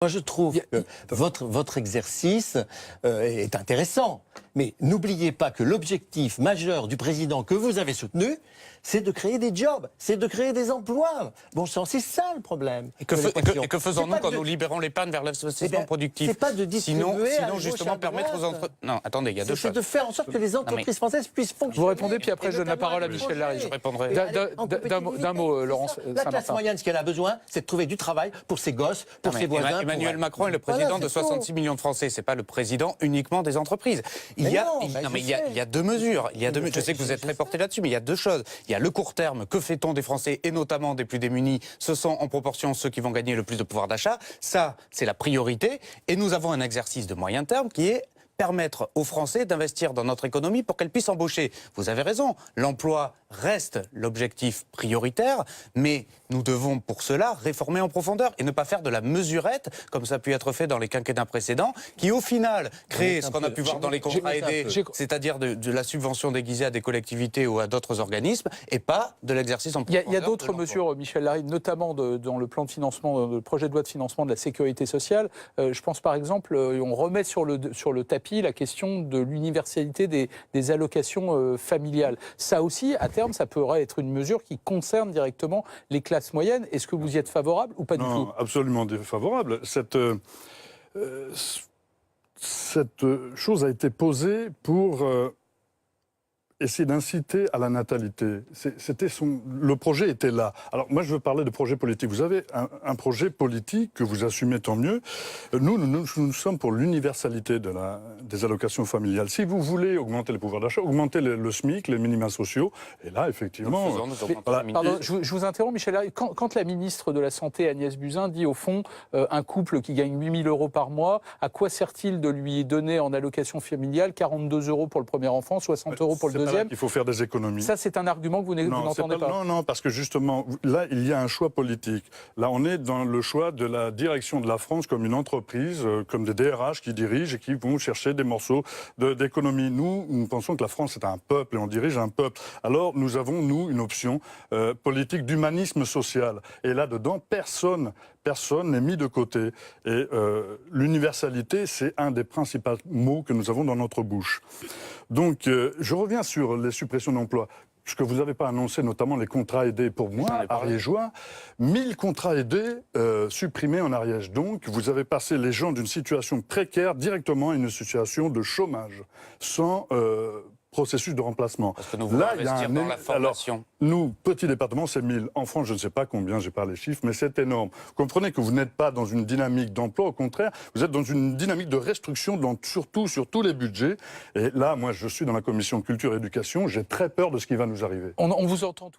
Moi, je trouve que votre exercice est intéressant. Mais n'oubliez pas que l'objectif majeur du président que vous avez soutenu, c'est de créer des jobs, c'est de créer des emplois. Bon sang, c'est ça le problème. Et que faisons-nous quand nous libérons l'épargne vers l'investissement productif? C'est pas de distribuer sinon justement permettre aux entreprises... Non, attendez, il y a deux choses. C'est de faire en sorte que les entreprises françaises puissent fonctionner. Vous répondez, puis après je donne la parole à Michel Larry. Je répondrai. D'un mot, Laurence La classe moyenne, ce qu'elle a besoin, c'est de trouver du travail pour ses gosses, pour ses voisins. Emmanuel Macron est le président de 66 millions de Français. C'est pas le président uniquement des entreprises. Il y a deux mesures. Je sais que vous êtes très porté là-dessus, mais il y a deux choses. Il y a le court terme. Que fait-on des Français et notamment des plus démunis? Ce sont en proportion ceux qui vont gagner le plus de pouvoir d'achat. Ça, c'est la priorité. Et nous avons un exercice de moyen terme qui est permettre aux Français d'investir dans notre économie pour qu'elle puisse embaucher. Vous avez raison, l'emploi reste l'objectif prioritaire, mais nous devons pour cela réformer en profondeur et ne pas faire de la mesurette, comme ça a pu être fait dans les quinquennats précédents, qui au final crée ce qu'on a pu voir dans les contrats aidés, c'est-à-dire de la subvention déguisée à des collectivités ou à d'autres organismes, et pas de l'exercice en profondeur. Il y a d'autres mesures, Michel Larry, notamment dans le plan de financement, le projet de loi de financement de la sécurité sociale. Je pense par exemple, on remet sur le tapis la question de l'universalité des allocations familiales. Ça aussi, à terme, ça pourrait être une mesure qui concerne directement les classes moyennes. Est-ce que vous y êtes favorable ou pas du tout? Non, absolument défavorable. Cette chose a été posée pour essayer d'inciter à la natalité. Le projet était là. Alors moi, je veux parler de projet politique. Vous avez un projet politique que vous assumez, tant mieux. Nous sommes pour l'universalité des allocations familiales. Si vous voulez augmenter le pouvoir d'achat, augmenter le SMIC, les minima sociaux, et là, effectivement... Pardon, je vous interromps, Michel Larry. Quand la ministre de la Santé, Agnès Buzyn, dit au fond, un couple qui gagne 8 000 euros par mois, à quoi sert-il de lui donner en allocation familiale 42 euros pour le premier enfant, 60 euros pour le deuxième? Il faut faire des économies. Ça, c'est un argument que vous n'entendez pas. Non, parce que justement, là, il y a un choix politique. Là, on est dans le choix de la direction de la France comme une entreprise, comme des DRH qui dirigent et qui vont chercher des morceaux d'économie. Nous pensons que la France est un peuple et on dirige un peuple. Alors, nous avons, nous, une option politique d'humanisme social. Et là-dedans, personne n'est mis de côté. Et l'universalité, c'est un des principaux mots que nous avons dans notre bouche. Donc, je reviens sur les suppressions d'emplois. Ce que vous n'avez pas annoncé, notamment les contrats aidés pour moi, ariégeois, 1000 contrats aidés supprimés en Ariège. Donc, vous avez passé les gens d'une situation précaire directement à une situation de chômage, sans processus de remplacement. Parce que nous voulons investir dans la formation. Alors, nous, petit département, c'est 1000. En France, je ne sais pas combien, j'ai pas les chiffres, mais c'est énorme. Vous comprenez que vous n'êtes pas dans une dynamique d'emploi, au contraire, vous êtes dans une dynamique de restriction surtout sur tous les budgets. Et là, moi, je suis dans la commission culture et éducation, j'ai très peur de ce qui va nous arriver. On vous entend tout.